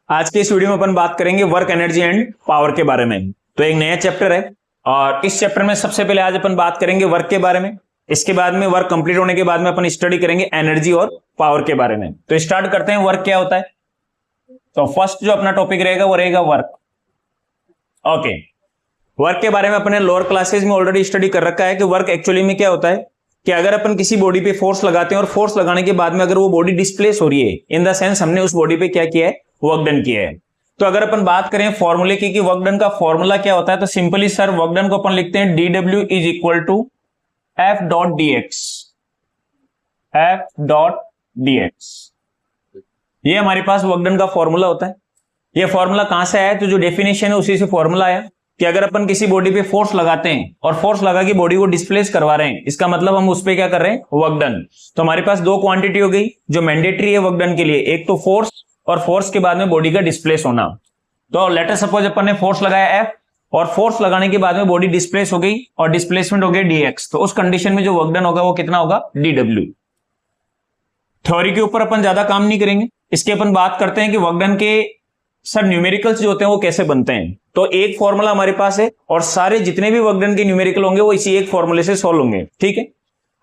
आज के इस वीडियो में अपन बात करेंगे वर्क एनर्जी एंड पावर के बारे में। तो एक नया चैप्टर है और इस चैप्टर में सबसे पहले आज अपन बात करेंगे वर्क के बारे में। इसके बाद में वर्क कंप्लीट होने के बाद में अपन स्टडी करेंगे एनर्जी और पावर के बारे में। तो स्टार्ट करते हैं, वर्क क्या होता है। तो फर्स्ट जो अपना टॉपिक रहेगा वो रहेगा वर्क। ओके, वर्क के बारे में अपने लोअर क्लासेस में ऑलरेडी स्टडी कर रखा है कि वर्क एक्चुअली में क्या होता है कि अगर अपन किसी बॉडी पे फोर्स लगाते हैं और फोर्स लगाने के बाद में अगर वो बॉडी डिस्प्लेस हो रही है, इन द सेंस हमने उस बॉडी पे क्या किया है, वर्क डन किया है। तो अगर अपन बात करें फॉर्मूले की कि वर्क डन का फॉर्मूला क्या होता है, तो सिंपली सर वर्क डन को अपन लिखते हैं dw is equal to F dot dx। F dot dx ये हमारे पास वर्क डन का फॉर्मूला होता है। ये फॉर्मूला कहां से आया, तो जो डेफिनेशन है उसी से फॉर्मूला आया कि अगर अपन किसी बॉडी पे फोर्स लगाते हैं और फोर्स लगा के बॉडी को डिस्प्लेस करवा रहे हैं, इसका मतलब हम उस पे क्या कर रहे हैं, वर्क डन। तो हमारे पास दो क्वांटिटी हो गई जो मैंडेटरी है वर्क डन के लिए, एक तो फोर्स और फोर्स के बाद में बॉडी का डिस्प्लेस होना। तो लेटर सपोज अपन ने फोर्स लगाया एफ और फोर्स लगाने के बाद में बॉडी डिस्प्लेस हो गई और डिस्प्लेसमेंट हो गया dx, तो उस कंडीशन में जो वर्क डन होगा वो कितना होगा, dw। थ्योरी के ऊपर अपन ज्यादा काम नहीं करेंगे, इसके अपन बात करते हैं कि वर्क डन के सर न्यूमेरिकल्स जो होते हैं वो कैसे बनते हैं। तो एक फॉर्मूला हमारे पास है और सारे जितने भी वर्क डन के न्यूमेरिकल होंगे वो इसी एक फॉर्मूले से सॉल्व होंगे। ठीक है,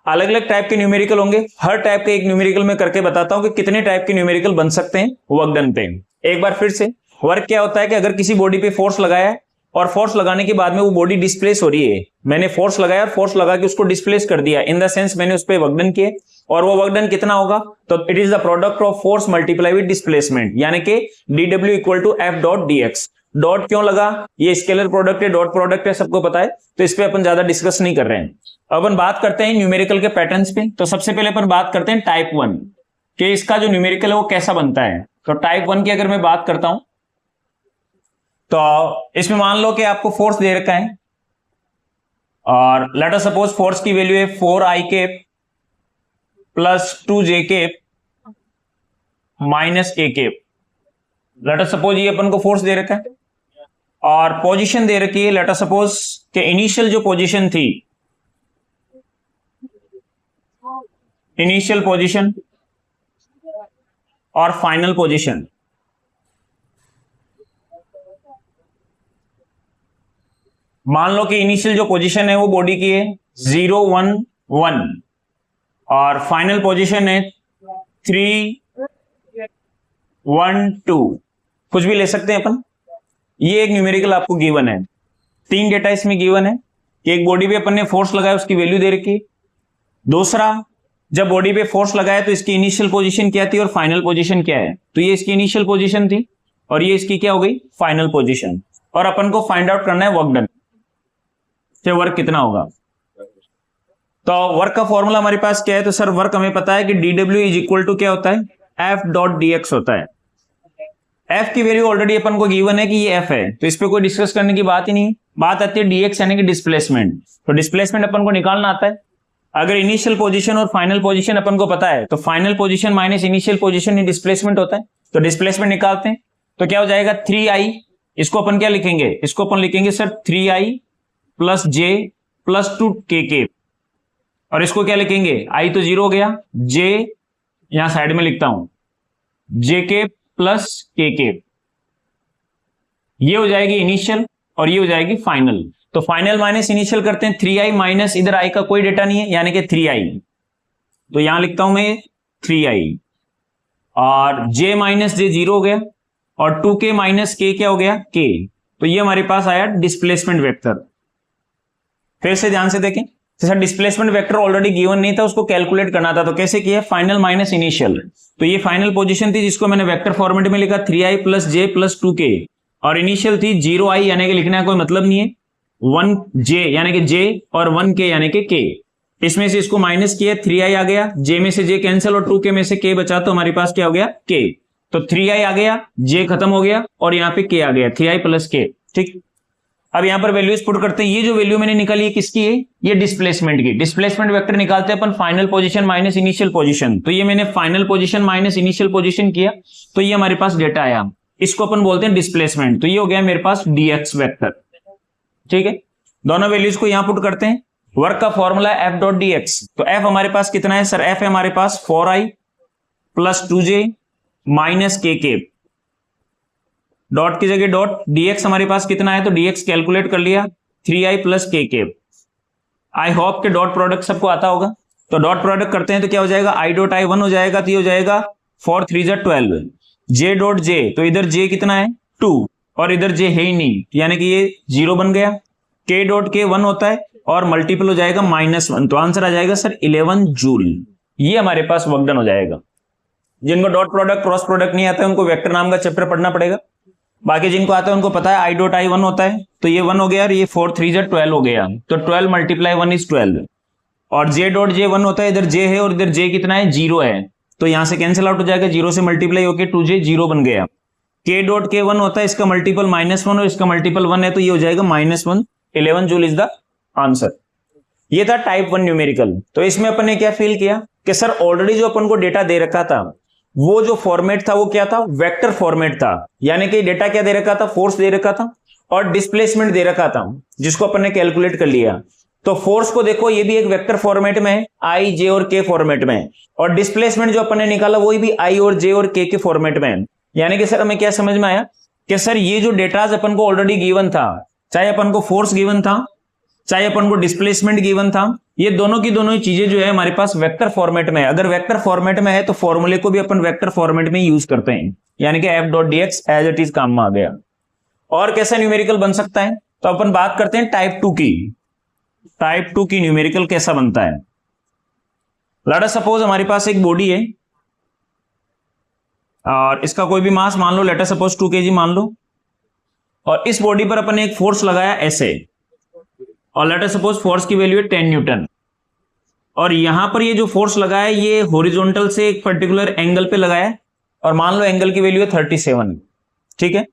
अलग अलग टाइप के न्यूमेरिकल होंगे, हर टाइप के एक न्यूमेरिकल में करके बताता हूं कि कितने टाइप के न्यूमेरिकल बन सकते हैं वर्क डन पे। एक बार फिर से, वर्क क्या होता है कि अगर किसी बॉडी पे फोर्स लगाया है और फोर्स लगाने के बाद में वो बॉडी डिस्प्लेस हो रही है, मैंने फोर्स लगाया और फोर्स लगा के उसको डिस्प्लेस कर दिया, इन द सेंस मैंने उस पर वर्क डन किया, और वो वर्क डन कितना होगा, तो it is the product of force multiply with displacement, यानी कि dw equal to F dot dx। Dot क्यों लगा, ये स्केलर प्रोडक्ट है, डॉट प्रोडक्ट है, सबको पता है, तो इस पे अपन ज्यादा डिस्कस नहीं कर रहे हैं। अब अपन बात करते हैं न्यूमेरिकल के पैटर्न्स पे। तो सबसे पहले अपन बात करते हैं टाइप 1 कि इसका जो न्यूमेरिकल है वो कैसा बनता है। तो टाइप 1 की अगर मैं बात करता हूं तो इसमें मान लो कि आपको फोर्स दे रखा है और लेट अस सपोज फोर्स की वैल्यू है 4i cap plus 2j cap minus a cap. Let us suppose ये अपन को फोर्स दे रखा है और पोजीशन दे रखी है, लेट अस सपोज कि इनिशियल जो पोजीशन थी, इनिशियल पोजीशन और फाइनल पोजीशन। मान लो कि इनिशियल जो पोजीशन है वो बॉडी की है 0 1 1 और फाइनल पोजीशन है 3 1 2, कुछ भी ले सकते हैं अपन। ये एक न्यूमेरिकल आपको गिवन है, तीन डेटा इसमें गिवन है कि एक बॉडी पे अपन ने फोर्स लगाया उसकी वैल्यू दे रखी, दूसरा जब बॉडी पे फोर्स लगाया तो इसकी इनिशियल पोजीशन क्या थी और फाइनल पोजीशन क्या है। तो ये इसकी इनिशियल पोजीशन थी और ये इसकी क्या हो गई, फाइनल पोजीशन, और अपन को फाइंड आउट करना है वर्क डन, तो वर्क कितना होगा। तो वर्क का फॉर्मूला हमारे पास क्या है, तो सर वर्क हमें पता है कि dw इज इक्वल टू क्या होता है, एफ डॉट dx होता है। एफ की वैल्यू ऑलरेडी अपन को गिवन है कि ये एफ है, तो इस पे कोई डिस्कस करने की बात ही नहीं। बात आती है dx यानी कि डिस्प्लेसमेंट। तो डिस्प्लेसमेंट अपन को निकालना आता है। अगर इनिशियल पोजीशन और फाइनल पोजीशन अपन को पता है तो final position minus initial position ही डिस्प्लेसमेंट होता है। तो डिस्प्लेसमेंट निकालते हैं तो क्या हो जाएगा, 3i, इसको अपन क्या लिखेंगे, इसको अपन लिखेंगे sir 3i plus j plus 2k, और इसको क्या लिखेंगे, i तो 0 हो गया, j यहां साइड में लिखता हूं, jk प्लस k, ये हो जाएगी इनिशियल और ये हो जाएगी फाइनल। तो फाइनल माइनस इनिशियल करते हैं, 3i माइनस, इधर i का कोई डेटा नहीं है यानी कि 3i, तो यहां लिखता हूं मैं 3i, और j माइनस j 0 हो गया और 2k माइनस k क्या हो गया, k। तो ये हमारे पास आया डिस्प्लेसमेंट वेक्टर। फिर से ध्यान से देखें, तो sir displacement vector already given नहीं था, उसको कैलकुलेट करना था, तो कैसे किया, फाइनल माइनस इनिशियल। तो ये फाइनल पोजीशन थी जिसको मैंने वेक्टर फॉर्मेट में लिखा 3i plus j plus 2k, और इनिशियल थी 0i यानी कि लिखने का कोई मतलब नहीं है, 1j यानी कि j और 1k यानी कि k। इसमें से इसको माइनस किया, 3i आ गया, j में से j कैंसिल और 2k में से k बचा, तो हमारे पास क्या हो गया, k। तो 3i आ गया, j खत्म हो गया और यहाँ पे k आ गया, 3i प्लस k। ठीक, अब यहां पर वैल्यूज पुट करते हैं। ये जो वैल्यू मैंने निकाली है किसकी है, ये डिस्प्लेसमेंट की। डिस्प्लेसमेंट वेक्टर निकालते हैं अपन final position minus initial position. तो ये मैंने final position minus initial position किया, तो ये हमारे पास डेटा आया, इसको अपन बोलते हैं डिस्प्लेसमेंट। तो ये हो गया मेरे पास dx वेक्टर। ठीक है, दोनों वैल्यूज को यहां पुट करते हैं। वर्क का फॉर्मूला है एफ डॉट dx। तो एफ हमारे पास कितना है सर, एफ है हमारे पास 4i plus 2j minus k cap. Dot की जगह डॉट, dx हमारे पास कितना है तो dx कैलकुलेट कर लिया 3i प्लस के कैप। आई होप के डॉट प्रोडक्ट सबको आता होगा, तो डॉट प्रोडक्ट करते हैं तो क्या हो जाएगा, आई डॉट आई 1 हो जाएगा, तो ये हो जाएगा 4 3 जा 12, जे डॉट जे, तो इधर जे कितना है 2 और इधर जे है ही नहीं, यानी कि ये 0 बन गया। के डॉट के 1 होता है और मल्टीपल हो जाएगा -1, तो आंसर आ जाएगा सर 11 जूल। ये हमारे पास वर्क डन हो जाएगा। जिनको डॉट प्रोडक्ट क्रॉस प्रोडक्ट नहीं आता है उनको वेक्टर नाम का चैप्टर पढ़ना पड़ेगा, बाकी जिनको आता है उनको पता है आई डॉट आई 1 होता है, तो ये 1 हो गया और ये 4 3 जा 12 हो गया, तो 12 मल्टीप्लाई 1 इज 12। और जे डॉट जे 1 होता है, इधर जे है और इधर जे कितना है 0 है, तो यहां से कैंसिल आउट हो जाएगा, 0 से मल्टीप्लाई होकर 2j 0 बन गया। के डॉट के 1 होता है, इसका मल्टीपल -1 और इसका मल्टीपल 1 है, तो ये हो जाएगा -1, 11 जूल इज द आंसर। ये था टाइप 1 न्यूमेरिकल। तो इसमें अपन ने क्या फील किया कि सर ऑलरेडी जो अपन को डेटा दे रखा था वो जो फॉर्मेट था वो क्या था, वेक्टर फॉर्मेट था, यानी कि डेटा क्या दे रखा था, फोर्स दे रखा था और डिस्प्लेसमेंट दे रखा था, जिसको अपन ने कैलकुलेट कर लिया। तो फोर्स को देखो ये भी एक वेक्टर फॉर्मेट में है, आई जे और के फॉर्मेट में, और डिस्प्लेसमेंट जो अपन ने निकाला वही भी आई और जे और के फॉर्मेट में है। यानी कि सर हमें क्या समझ में आया कि सर ये जो डेटाज अपन को ऑलरेडी गिवन था, चाहे अपन को फोर्स गिवन था चाहे अपन को डिस्प्लेसमेंट गिवन था, ये दोनों की दोनों ही चीजें जो है हमारे पास वेक्टर फॉर्मेट में है। अगर वेक्टर फॉर्मेट में है तो फॉर्मूले को भी अपन वेक्टर फॉर्मेट में यूज करते हैं, यानी कि f dot dx as it is काम में आ गया। और कैसा न्यूमेरिकल बन सकता है, तो अपन बात करते हैं टाइप 2 की। टाइप 2 की न्यूमेरिकल कैसा बनता है, लेट अस सपोज हमारे पास एक बॉडी है और इसका कोई भी मास मान लो, लेट अस सपोज 2 kg मान लो, और इस बॉडी पर अपन ने एक फोर्स लगाया ऐसे, और लेट अस सपोज फोर्स की वैल्यू है 10 न्यूटन, और यहां पर ये जो फोर्स लगाया है ये हॉरिजॉन्टल से एक पर्टिकुलर एंगल पे लगाया है, और मान लो एंगल की वैल्यू है 37, ठीक है।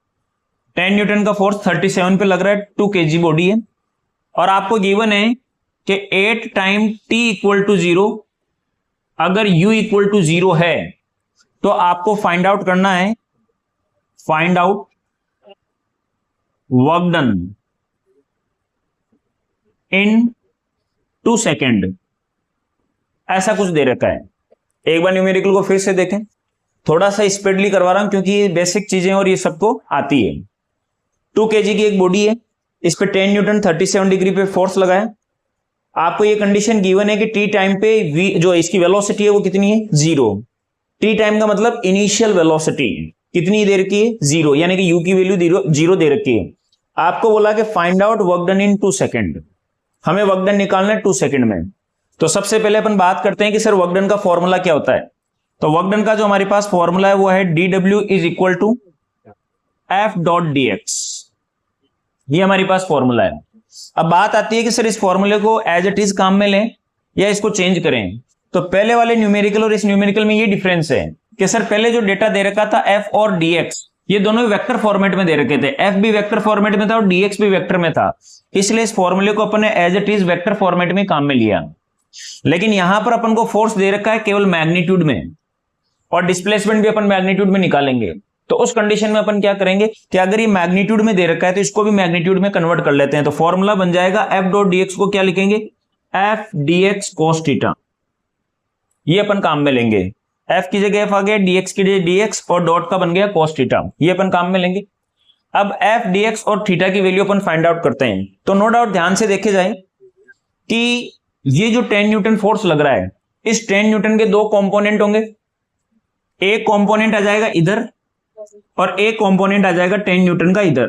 10 न्यूटन का फोर्स 37 पे लग रहा है, 2 kg बॉडी है, और आपको गिवन है कि 8 टाइम t इक्वल टू 0, अगर u इक्वल टू 0 है तो आपको फाइंड आउट करना है, find out work done in 2 second, ऐसा कुछ दे रखा है। एक बार न्यूमेरिकल को फिर से देखें, थोड़ा सा स्पीडली करवा रहा हूं क्योंकि ये बेसिक चीजें और ये सबको आती है। 2 kg की एक बॉडी है, इस पे 10 न्यूटन 37 डिग्री पे फोर्स लगाया। आपको ये कंडीशन गिवन है कि टी टाइम पे v जो इसकी वेलोसिटी है वो कितनी है 0। टी टाइम का मतलब इनिशियल वेलोसिटी कितनी दे रखी है 0, यानी कि u की वैल्यू 0 दे रखी है। आपको बोला कि find out work done in 2 second, हमें वर्क डन निकालना है 2 सेकेंड में। तो सबसे पहले अपन बात करते हैं कि सर वर्क डन का फॉर्मूला क्या होता है। तो वर्क डन का जो हमारे पास फॉर्मूला है वो है dw is equal to f dot dx, ये हमारे पास फॉर्मूला है। अब बात आती है कि सर इस फॉर्मूले को एज इट इज काम में लें या इसको चेंज करें। तो पहले वाले न्यूमेरिकल और इस न्यूमेरिकल में ये डिफरेंस है कि सर पहले जो डेटा दे रखा था f और dx, ये दोनों वेक्टर फॉर्मेट में दे रखे थे, f भी वेक्टर फॉर्मेट में था और dx भी वेक्टर में था, इसलिए इस फॉर्मूले को अपन ने as it is vector format में काम में लिया। लेकिन यहां पर अपन को फोर्स दे रखा है केवल मैग्नीट्यूड में, और डिस्प्लेसमेंट भी अपन मैग्नीट्यूड में निकालेंगे। तो उस कंडीशन में अपन क्या करेंगे कि अगर ये मैग्नीट्यूड में दे रखा है तो इसको भी मैग्नीट्यूड में कन्वर्ट कर लेते हैं। तो फॉर्मूला बन जाएगा f डॉट dx को क्या लिखेंगे, f dx cos थीटा, ये अपन काम में लेंगे। f की जगह f आ गया, dx की जगह dx और डॉट का बन गया cos थीटा, ये अपन काम में लेंगे। अब f dx और थीटा की वैल्यू अपन फाइंड आउट करते हैं। तो नो डाउट ध्यान से देखे जाए कि ये जो 10 न्यूटन फोर्स लग रहा है, इस 10 न्यूटन के 2 कंपोनेंट होंगे, एक कंपोनेंट आ जाएगा इधर और एक कंपोनेंट आ जाएगा 10 न्यूटन का इधर।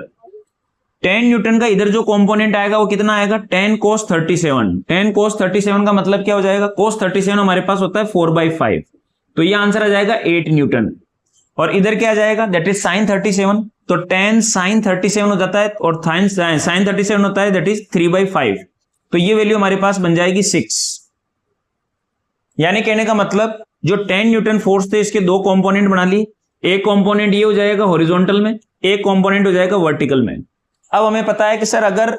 10 न्यूटन का इधर जो कंपोनेंट आएगा वो कितना आएगा 10 cos 37। 10 cos 37 का मतलब क्या हो जाएगा, cos 37 हमारे पास होता है 4/5, तो ये आंसर आ जाएगा 8 न्यूटन। और इधर क्या आ जाएगा, दैट इज sin 37, तो 10 sin 37 हो जाता है और sin 37 होता है दैट इज 3/5, तो ये वैल्यू हमारे पास बन जाएगी 6। यानी कहने का मतलब जो 10 न्यूटन फोर्स थे इसके 2 कंपोनेंट बना लिए, एक कंपोनेंट ये हो जाएगा हॉरिजॉन्टल में, एक कंपोनेंट हो जाएगा वर्टिकल में। अब हमें पता है कि सर अगर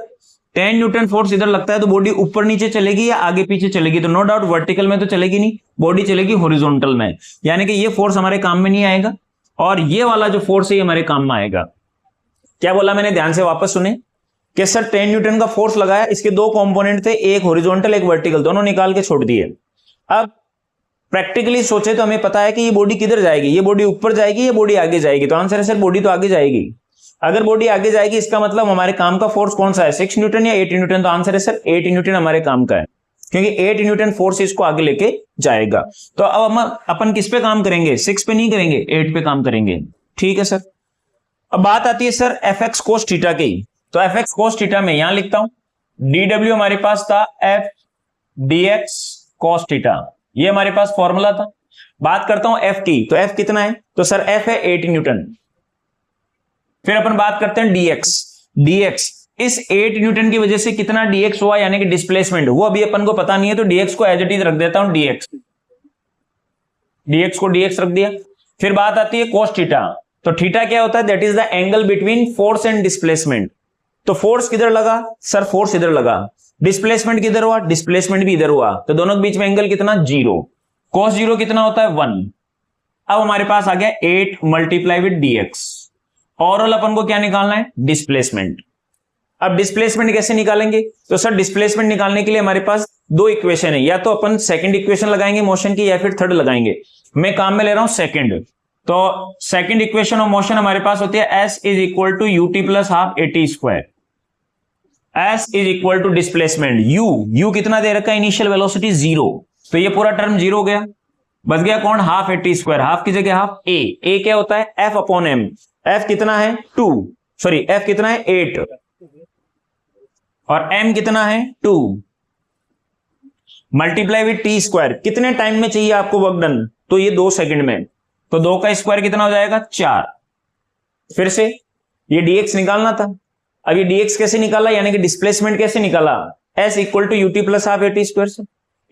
10 न्यूटन फोर्स इधर लगता है तो बॉडी ऊपर नीचे चलेगी या आगे पीछे चलेगी, तो नो डाउट वर्टिकल में तो चलेगी नहीं, बॉडी चलेगी हॉरिजॉन्टल में, यानी कि ये फोर्स हमारे काम में नहीं आएगा और ये वाला जो फोर्स है हमारे काम में आएगा। क्या बोला मैंने, ध्यान से वापस सुने कि सर 10 न्यूटन का फोर्स लगाया, इसके 2 कंपोनेंट थे, एक हॉरिजॉन्टल एक वर्टिकल, दोनों निकाल के छोड़ दिए। अब प्रैक्टिकली सोचे तो हमें पता है कि ये बॉडी किधर जाएगी, ये बॉडी ऊपर जाएगी या बॉडी आगे जाएगी, तो आंसर है सर बॉडी तो आगे जाएगी। अगर बॉडी आगे जाएगी इसका मतलब हमारे काम का फोर्स कौन सा है, 6 न्यूटन या 8 न्यूटन? तो आंसर है सर 8 न्यूटन हमारे काम का है, क्योंकि 8 न्यूटन फोर्स इसको आगे लेके जाएगा। तो अब हम अपन किस पे काम करेंगे, 6 पे नहीं करेंगे, 8 पे काम करेंगे। ठीक है सर। अब बात आती है sir F x cos theta की। तो एफ एक्स कोस थीटा में यहां लिखता हूं, डी डब्ल्यू हमारे पास था F D x cos theta, ये हमारे पास फॉर्मूला था। बात करता हूं एफ की, तो एफ कितना है, तो सर एफ है 8 न्यूटन। फिर अपन बात करते हैं डीएक्स। डीएक्स इस 8 न्यूटन की वजह से कितना डीएक्स हुआ, यानी कि डिस्प्लेसमेंट, वो अभी अपन को पता नहीं है, तो डीएक्स को एज इट इज रख देता हूं डीएक्स, डीएक्स को डीएक्स रख दिया। फिर बात आती है कोस थीटा। तो थीटा क्या होता है, that is the angle between force and displacement. तो फोर्स किधर लगा सर, फोर्स इधर लगा। डिस्प्लेसमेंट किधर हुआ, डिस्प्लेसमेंट भी इधर हुआ, तो दोनों के बीच में एंगल कितना, 0। cos 0 कितना होता है, 1। अब हमारे पास आ गया 8 मल्टीप्लाई विद dx। ओवरऑल अपन को क्या निकालना है, डिस्प्लेसमेंट। अब डिस्प्लेसमेंट कैसे निकालेंगे, तो सर डिस्प्लेसमेंट निकालने के लिए हमारे पास दो इक्वेशन है, या तो अपन सेकंड इक्वेशन लगाएंगे मोशन की, या फिर थर्ड लगाएंगे। मैं काम में ले रहा हूं सेकंड। तो सेकंड इक्वेशन ऑफ मोशन हमारे पास होती है s is equal to u t plus half a t square. s is equal to displacement u कितना दे रखा है, इनिशियल वेलोसिटी 0, तो ये पूरा टर्म 0 हो गया। बच गया कौन, हाफ एटी स्क्वायर, हाफ की जगह हाफ a क्या होता है, f अपॉन m। f कितना है 2, सॉरी f कितना है 8 और m कितना है 2, मल्टीप्लाई विद टी स्क्वायर। कितने टाइम में चाहिए आपको वर्क डन, तो ये 2 सेकंड में, तो 2 का स्क्वायर कितना हो जाएगा, 4। फिर से ये dx निकालना था। अब ये dx कैसे निकाला, यानी कि डिस्प्लेसमेंट कैसे निकाला, s equal to u t plus half a t square से।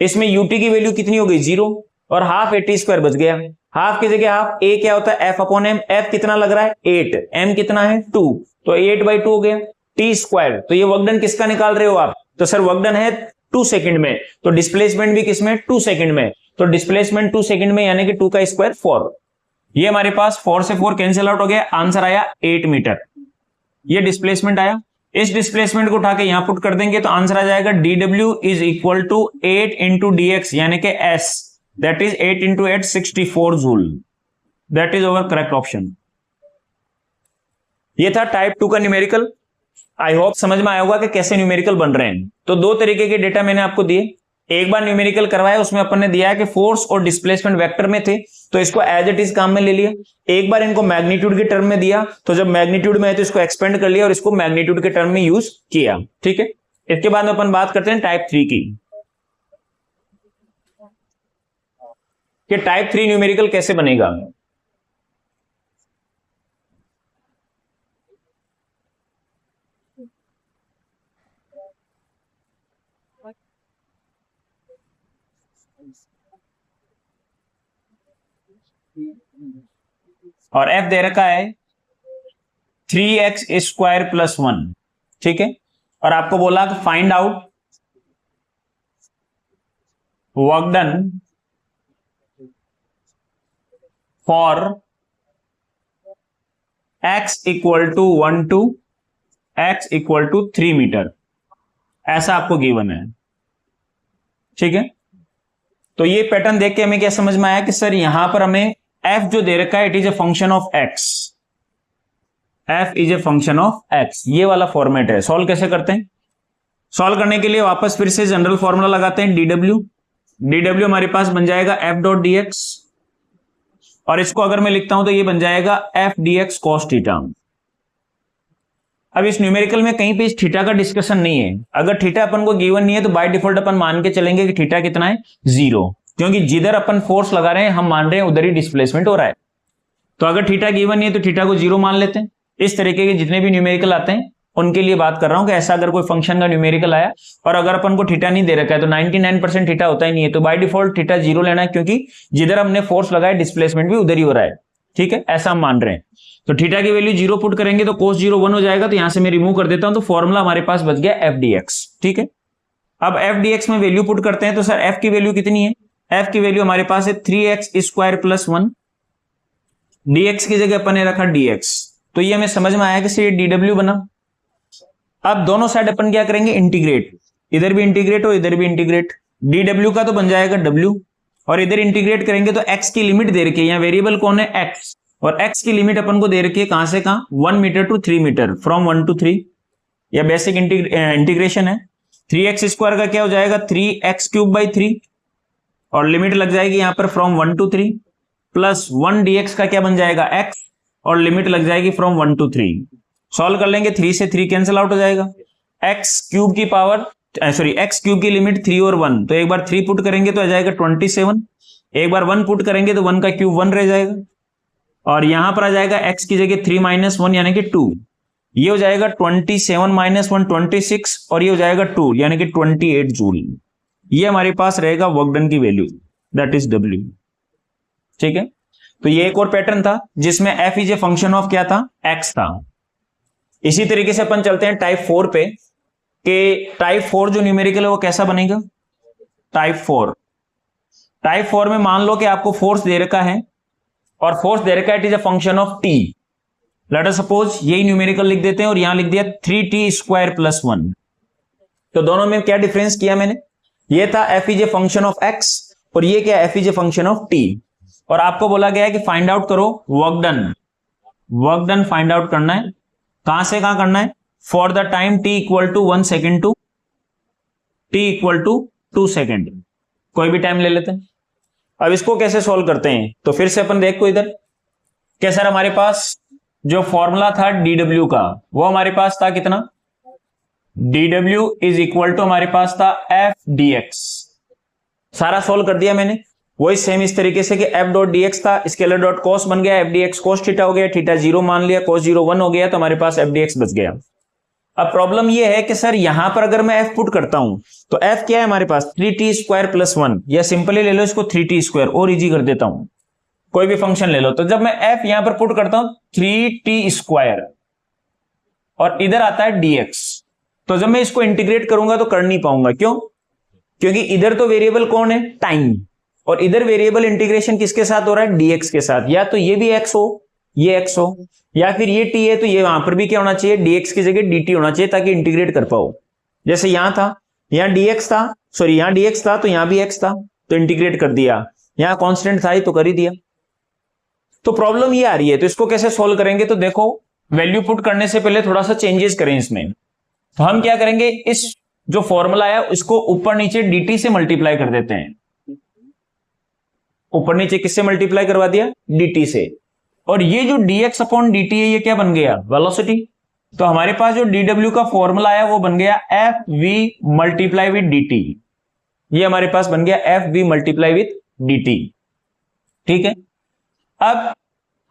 इसमें ut की वैल्यू कितनी हो गई, 0, और हाफ एटी स्क्वायर बच गया। हाफ की जगह हाफ, a क्या होता है, f अपॉन m। f कितना लग रहा है 8, m कितना है 2, तो 8/2 हो गया, टी स्क्वायर। तो ये वर्क डन किसका निकाल रहे हो आप, तो सर वर्क डन है 2 सेकंड में, तो डिस्प्लेसमेंट भी किसमें, 2 सेकंड में। तो डिस्प्लेसमेंट 2 सेकंड में, यानी कि 2 का स्क्वायर 4। ये हमारे पास 4 से 4 कैंसिल आउट हो गया, आंसर आया 8 मीटर। ये डिस्प्लेसमेंट आया। इस डिस्प्लेसमेंट को उठा के यहां पुट कर देंगे तो आंसर आ जाएगा dw is equal to 8 into dx, यानी कि s, that is 8 into 8 64 joule. That is our correct option. ये था टाइप 2 का न्यूमेरिकल। आई होप समझ में आया होगा कि कैसे न्यूमेरिकल बन रहे हैं। तो 2 तरीके के डेटा मैंने आपको दिए। एक बार न्यूमेरिकल करवाया, उसमें अपन ने दिया है कि फोर्स और डिस्प्लेसमेंट वेक्टर में थे, तो इसको एज इट इज काम में ले लिया। एक बार इनको मैग्नीट्यूड के टर्म में दिया, तो जब मैग्नीट्यूड में है तो इसको एक्सपेंड कर लिया और इसको मैग्नीट्यूड के टर्म में यूज किया। ठीक है, इसके बाद में अपन बात करते हैं टाइप 3 की, कि टाइप 3 न्यूमेरिकल कैसे बनेगा। और f दे रखा है 3x स्क्वायर प्लस 1। ठीक है, और आपको बोला कि find out work done for x equal to 1 to x equal to 3 metre, ऐसा आपको गिवन है। ठीक है, तो ये पैटर्न देख के हमें क्या समझ में आया कि सर यहां पर हमें f जो दे रखा है, it is a function of x, f is a function of x, ये वाला फॉर्मेट है। सॉल्व कैसे करते हैं, सॉल्व करने के लिए वापस फिर से जनरल फॉर्मूला लगाते हैं, dw हमारे पास बन जाएगा f डॉट dx, और इसको अगर मैं लिखता हूं तो ये बन जाएगा f dx cos थीटा। अब इस न्यूमेरिकल में कहीं पे इस थीटा का डिस्कशन नहीं है। अगर थीटा अपन को गिवन नहीं है तो बाय डिफॉल्ट अपन मान के चलेंगे कि थीटा कितना है, 0, क्योंकि जिधर अपन फोर्स लगा रहे हैं हम मान रहे हैं उधर ही डिस्प्लेसमेंट हो रहा है। तो अगर थीटा गिवन नहीं है तो थीटा को 0 मान लेते हैं। इस तरीके के जितने भी न्यूमेरिकल आते हैं उनके लिए बात कर रहा हूं कि ऐसा अगर कोई फंक्शन का न्यूमेरिकल आया और अगर अपन को थीटा नहीं दे रखा है तो 99% थीटा होता ही नहीं है, तो बाय डिफॉल्ट थीटा 0 लेना है, क्योंकि जिधर हमने फोर्स लगाया डिस्प्लेसमेंट भी उधर ही हो रहा है। ठीक है, ऐसा हम मान रहे हैं। तो थीटा की वैल्यू 0 पुट करेंगे तो cos 0 1 हो जाएगा, तो यहां से मैं रिमूव कर देता हूं, तो फॉर्मूला हमारे पास बच गया f dx। ठीक है, अब f dx में वैल्यू पुट करते हैं, तो सर f की वैल्यू कितनी है, f की वैल्यू हमारे पास है 3x स्क्वायर प्लस 1, dx की जगह अपन ने रखा dx, तो ये हमें समझ में आया कि सर ये dw बना। अब दोनों साइड अपन क्या करेंगे, इंटीग्रेट, इधर भी इंटीग्रेट और इधर भी इंटीग्रेट। dw का तो बन जाएगा w, और इधर इंटीग्रेट करेंगे तो x की लिमिट दे रखी है, यहाँ वेरिएबल कौन है x, और x की लिमिट अपन को दे रखी है कहां से कहां, 1 metre to 3 metre, from 1 to 3, या बेसिक इंटीग्रेशन है। 3x स्क्वायर का क्या हो जाएगा, 3x क्यूब बाई 3, और लिमिट लग जाएगी यहां पर फ्रॉम 1 टू 3, प्लस 1 dx का क्या बन जाएगा x, और लिमिट लग जाएगी फ्रॉम 1 टू 3। सॉल्व कर लेंगे, 3 से 3 कैंसिल आउट हो जाएगा, x क्यूब की पावर x क्यूब की लिमिट 3 और 1, तो एक बार 3 पुट करेंगे तो आ जाएगा 27, एक बार 1 पुट करेंगे तो 1 का क्यूब 1 रह जाएगा, और यहां पर आ जाएगा x की जगह 3 माइनस 1 यानी कि 2, ये हो जाएगा 27 माइनस 1 26, और ये हो जाएगा 2 यानी कि 28 जूल। ये हमारे पास रहेगा वर्क डन की वैल्यू, दैट इज W। ठीक है, तो ये एक और पैटर्न था जिसमें f is a function of क्या था, x था। इसी तरीके से अपन चलते हैं टाइप 4 पे, कि टाइप 4 जो न्यूमेरिकल है वो कैसा बनेगा। टाइप 4 में मान लो कि आपको फोर्स दे रखा है, और फोर्स दे रखा है it is a function of t। Late us suppose यही न्यूमेरिकल लिख देते हैं, और यहां लिख दिया 3t स्क्वायर प्लस 1। तो दोनों में क्या डिफरेंस किया मैंने, ये था f is a function of x, और ये क्या, f is a function of t, और आपको बोला गया है कि फाइंड आउट करो वर्क डन फाइंड आउट करना है, कहां से कहां करना है, for the time t equal to 1 second to t equal to 2 second, कोई भी टाइम ले लेते हैं। अब इसको कैसे सॉल्व करते हैं, तो फिर से अपन देखो इधर, क्या सर हमारे पास जो फॉर्मूला था dw का, वो हमारे पास था कितना, dw इज इक्वल टू हमारे पास था f dx। सारा सॉल्व कर दिया मैंने, वही सेम इस तरीके से कि f डॉट dx था, स्केलर डॉट कॉस बन गया, f dx cos थीटा हो गया, थीटा 0 मान लिया, cos 0 1 हो गया, तो हमारे पास f dx बच गया। अब प्रॉब्लम ये है कि सर यहां पर अगर मैं f पुट करता हूं तो f क्या है हमारे पास, 3t स्क्वायर प्लस 1, या सिंपली ले लो इसको 3t स्क्वायर, और इजी कर देता हूं, कोई भी फंक्शन ले लो। तो जब मैं f यहां पर पुट करता हूं 3t स्क्वायर, और इधर आता है dx, तो जब मैं इसको इंटीग्रेट करूंगा तो कर नहीं पाऊंगा, क्यों, क्योंकि इधर तो वेरिएबल कौन है, टाइम, और इधर वेरिएबल इंटीग्रेशन किसके साथ हो रहा है, dx के साथ। या तो ये भी x हो, ये x हो, या फिर ये t है तो ये वहां पर भी क्या होना चाहिए, dx की जगह dt होना चाहिए, ताकि इंटीग्रेट कर पाओ। जैसे यहां था, यहां dx था, सॉरी यहां dx था तो यहां भी x था, तो इंटीग्रेट कर दिया, यहां कांस्टेंट था तो कर ही दिया। तो प्रॉब्लम ये आ रही है, तो इसको कैसे सोल्व करेंगे, तो देखो वैल्यू पुट करने से पहले थोड़ा सा चेंजेस करें इसमें। तो हम क्या करेंगे, इस जो फॉर्मूला है उसको ऊपर नीचे dt से मल्टीप्लाई कर देते हैं, ऊपर नीचे किससे मल्टीप्लाई करवा दिया, dt से, और ये जो dx अपॉन dt है ये क्या बन गया, वेलोसिटी। तो हमारे पास जो dw का फॉर्मूला है वो बन गया fv मल्टीप्लाई विद dt, ये हमारे पास बन गया fv मल्टीप्लाई विद dt। ठीक है, अब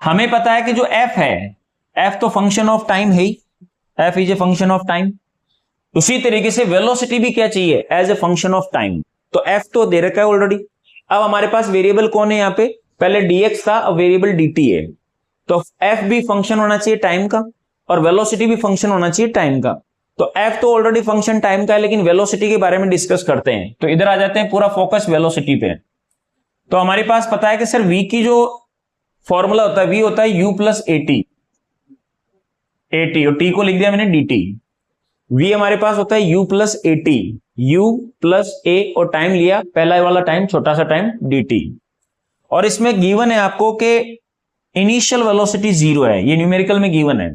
हमें पता है कि जो f है, f तो फंक्शन ऑफ टाइम है ही, f is a function of time, उसी तरीके से वेलोसिटी भी क्या चाहिए, as a function of time. तो f तो दे रखा है ऑलरेडी, अब हमारे पास वेरिएबल कौन है यहाँ पे, पहले dx था, अब वेरिएबल dt है, तो f भी फंक्शन होना चाहिए टाइम का, और वेलोसिटी भी फंक्शन होना चाहिए टाइम का। तो f तो ऑलरेडी फंक्शन टाइम का है, लेकिन वेलोसिटी के बारे में डिस्कस करते हैं, तो इधर आ जाते हैं, पूरा फोकस वेलोसिटी पे। तो हमारे पास पता है कि सर v की जो फॉर्मूला होता है, v होता है u प्लस at, और t को लिख दिया मैंने dt। v हमारे पास होता है u plus at, u plus a, और टाइम लिया पहला वाला टाइम, छोटा सा टाइम dt। और इसमें गिवन है आपको कि इनिशियल वेलोसिटी 0 है, ये न्यूमेरिकल में गिवन है।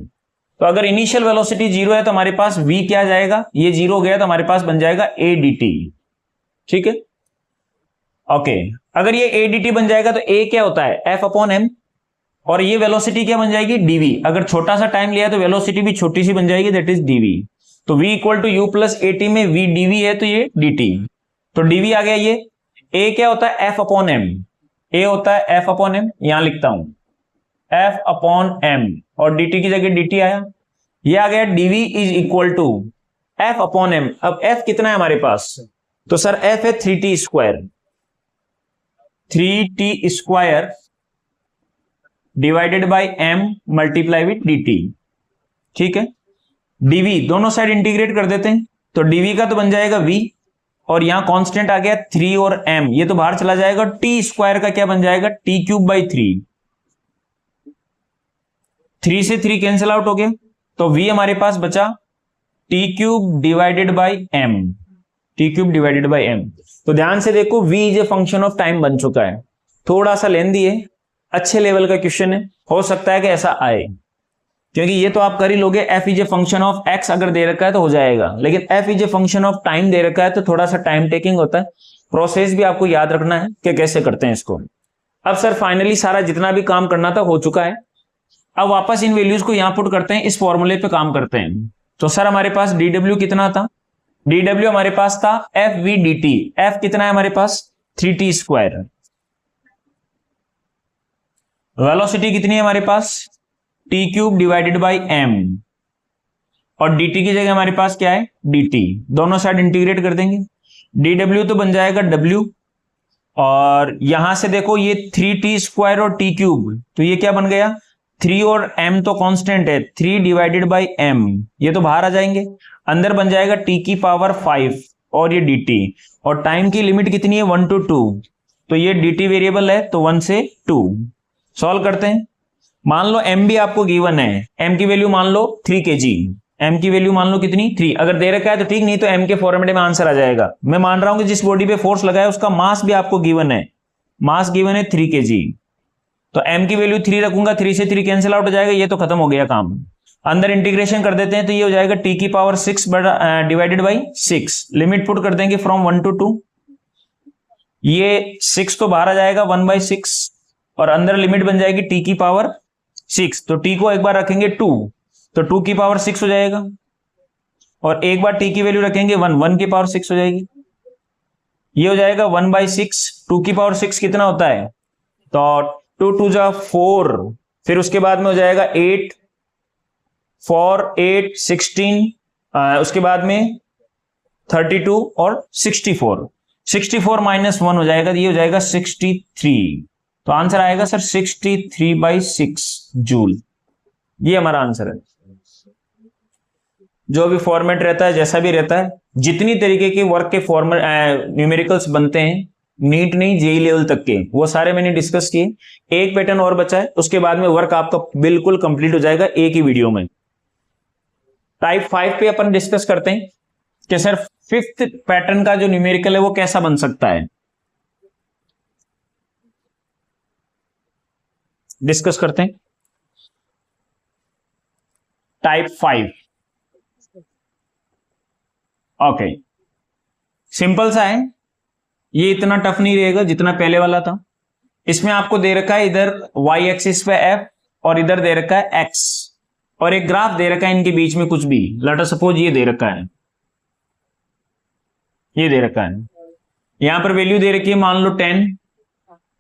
तो अगर इनिशियल वेलोसिटी 0 है तो हमारे पास v क्या जाएगा, ये 0 हो गया तो हमारे पास बन जाएगा a dt। ठीक है, ओके, अगर ये a dt बन जाएगा तो a क्या होता है, f अपॉन m, और ये वेलोसिटी क्या बन जाएगी, dv। अगर छोटा सा टाइम लिया तो वेलोसिटी भी छोटी सी बन जाएगी, दैट इज dv। तो v equal to u plus at में v dv है तो ये dt, तो dv आ गया। ये a क्या होता है, f अपॉन m, a होता है f अपॉन m, यहां लिखता हूं f अपॉन m, और dt की जगह dt आया, ये आ गया dv is equal to f upon m। अब f कितना है हमारे पास, तो सर f है 3t square, 3t square divided by m multiply with dt। ठीक है, dv दोनों साइड इंटीग्रेट कर देते हैं, तो dv का तो बन जाएगा v, और यहां कांस्टेंट आ गया 3 और m, ये तो बाहर चला जाएगा, t स्क्वायर का क्या बन जाएगा, t क्यूब बाई 3, 3 से 3 कैंसिल आउट हो गया, तो v हमारे पास बचा t cube divided by m, t cube divided by m। तो ध्यान से देखो v is a function of time बन चुका है, थोड़ा सा लेंदी है, अच्छे लेवल का क्वेश्चन है, हो सकता है कि ऐसा आए, क्योंकि ये तो आप कर ही लोगे। F is a function of X अगर दे रखा है तो हो जाएगा, लेकिन F is a function of time दे रखा है तो थोड़ा सा टाइम टेकिंग होता है। प्रोसेस भी आपको याद रखना है कि कैसे करते हैं इसको। अब सर फाइनली सारा जितना भी काम करना था हो चुका है। अब वापस इन वैल्यूज को यहां पुट करते हैं, इस फॉर्मूले पे काम करते हैं। तो सर हमारे पास dw कितना था, dw हमारे पास था एफ वी डी टी। एफ कितना है हमारे पास 3t स्क्वायर। वेलोसिटी कितनी है हमारे पास t cube divided by m, और dt की जगह हमारे पास क्या है dt। दोनों साइड इंटीग्रेट कर देंगे, dw तो बन जाएगा w, और यहां से देखो ये 3t स्क्वायर और t क्यूब, तो ये क्या बन गया 3 और m तो कांस्टेंट है, 3 डिवाइडेड बाई m, ये तो बाहर आ जाएंगे। अंदर बन जाएगा t की पावर 5 और ये dt, और टाइम की लिमिट कितनी है 1 to 2, तो ये dt वेरिएबल है तो 1 से 2। सॉल्व करते हैं। मान लो m भी आपको गिवन है, m की वैल्यू मान लो 3 kg, m की वैल्यू मान लो कितनी 3, अगर दे रखा है तो ठीक, नहीं तो m के फॉर्मेट में आंसर आ जाएगा। मैं मान रहा हूं कि जिस बॉडी पे फोर्स लगाया उसका मास भी आपको गिवन है, मास गिवन है 3 kg, तो m की वैल्यू 3 रखूंगा, 3 से 3 कैंसिल आउट हो जाएगा, ये तो खत्म हो गया काम। अंदर इंटीग्रेशन कर देते हैं तो ये हो जाएगा t की power 6 divided by 6। Limit put कर देंगे फ्रॉम 1 to 2, ये 6 तो बाहर आ जाएगा 1/6, और अंदर लिमिट बन जाएगी t की पावर 6, तो t को एक बार रखेंगे 2, तो 2 की पावर 6 हो जाएगा, और एक बार t की वैल्यू रखेंगे 1, 1 की पावर 6 हो जाएगी, ये हो जाएगा 1/6। 2 की पावर 6 कितना होता है, तो 2 2 जा 4, फिर उसके बाद में हो जाएगा 8, 4 8 16, उसके बाद में 32 और 64, 64 माइनस 1 हो जाएगा, ये हो जाएगा 63, तो आंसर आएगा सर 63/6 जूल। ये हमारा आंसर है। जो भी फॉर्मेट रहता है, जैसा भी रहता है, जितनी तरीके के वर्क के फॉर्मेट न्यूमेरिकल्स बनते हैं, नीट नहीं जेई लेवल तक के, वो सारे मैंने डिस्कस किए। एक पैटर्न और बचा है, उसके बाद में वर्क आपका बिल्कुल कंप्लीट हो जाएगा एक ही वीडियो में। टाइप 5 पे अपन डिस्कस करते हैं कि सर 5th पैटर्न का जो न्यूमेरिकल है वो कैसा बन सकता है, डिस्कस करते हैं। टाइप 5 ओके, सिंपल सा है, ये इतना टफ नहीं रहेगा जितना पहले वाला था। इसमें आपको दे रखा है इधर y एक्सिस पे f और इधर दे रखा है x, और एक ग्राफ दे रखा है इनके बीच में कुछ भी, लेट अस सपोज ये दे रखा है, ये दे रखा है, यहां पर वैल्यू दे रखी है मान लो 10,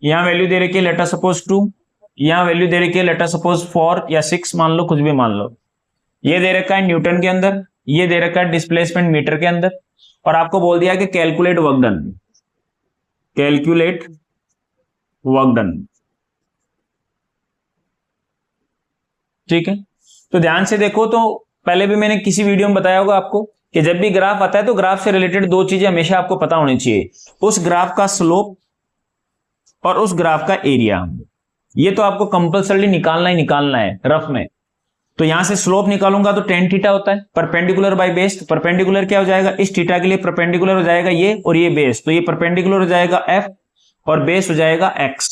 यहां वैल्यू दे रखी है लेट अस सपोज 2, यहां वैल्यू दे रखी है लेट अस सपोज 4 या 6 मान लो, कुछ भी मान लो। ये दे रखा है न्यूटन के अंदर, ये दे रखा है डिस्प्लेसमेंट मीटर के अंदर, और आपको बोल दिया कि calculate work done, calculate work done. ठीक है, तो ध्यान से देखो, तो पहले भी मैंने किसी वीडियो में बताया होगा आपको कि जब भी ग्राफ आता है तो ग्राफ से रिलेटेड दो चीजें हमेशा आपको पता होनी चाहिए, उस ग्राफ का स्लोप और उस ग्राफ का एरिया। ये तो आपको कंपल्सरी निकालना ही निकालना है रफ में। तो यहां से स्लोप निकालूंगा तो tan थीटा होता है, परपेंडिकुलर बाय बेस, तो परपेंडिकुलर क्या हो जाएगा, इस थीटा के लिए परपेंडिकुलर हो जाएगा ये, और ये बेस, तो ये परपेंडिकुलर हो जाएगा f और बेस हो जाएगा x।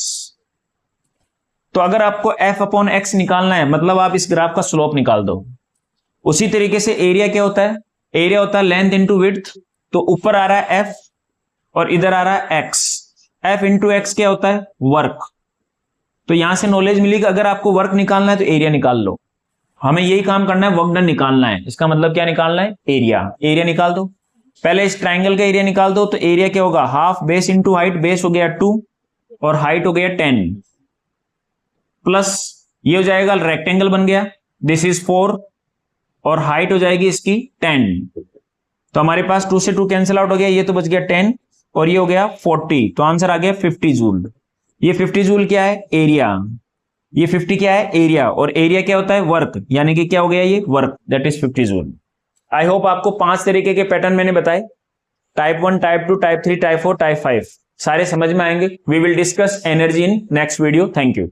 तो अगर आपको f अपॉन x निकालना है, मतलब आप इस ग्राफ का स्लोप निकाल दो। उसी तरीके से एरिया क्या होता है, एरिया होता है लेंथ इंटू विड्थ, तो ऊपर आ रहा है f और इधर आ रहा है x, f इंटू एक्स क्या होता है वर्क। तो यहां से नॉलेज मिली कि अगर आपको वर्क निकालना है तो एरिया निकाल लो, हमें यही काम करना है, वर्क डन निकालना है। इसका मतलब क्या निकालना है, एरिया। एरिया निकाल दो, पहले इस ट्राइंगल का एरिया निकाल दो, तो एरिया क्या होगा half base into height, base हो गया 2 और हाइट हो गया 10, प्लस ये हो जाएगा रेक्टेंगल बन गया, दिस इज 4 और हाइट हो जाएगी इसकी 10, तो हमारे पास 2 से 2 कैंसिल आउट हो गया, ये तो बच गया 10 और ये हो गया 40, तो आंसर आ गया 50 जूल। ये 50 जूल क्या है एरिया, ये 50 क्या है एरिया, और एरिया क्या होता है वर्क, यानी कि क्या हो गया ये work, that is 50 joule. I hope आपको 5 तरीके के पैटर्न मैंने बताए, type 1, type 2, type 3, type 4, type 5 सारे समझ में आएंगे। We will discuss energy in next video. Thank you.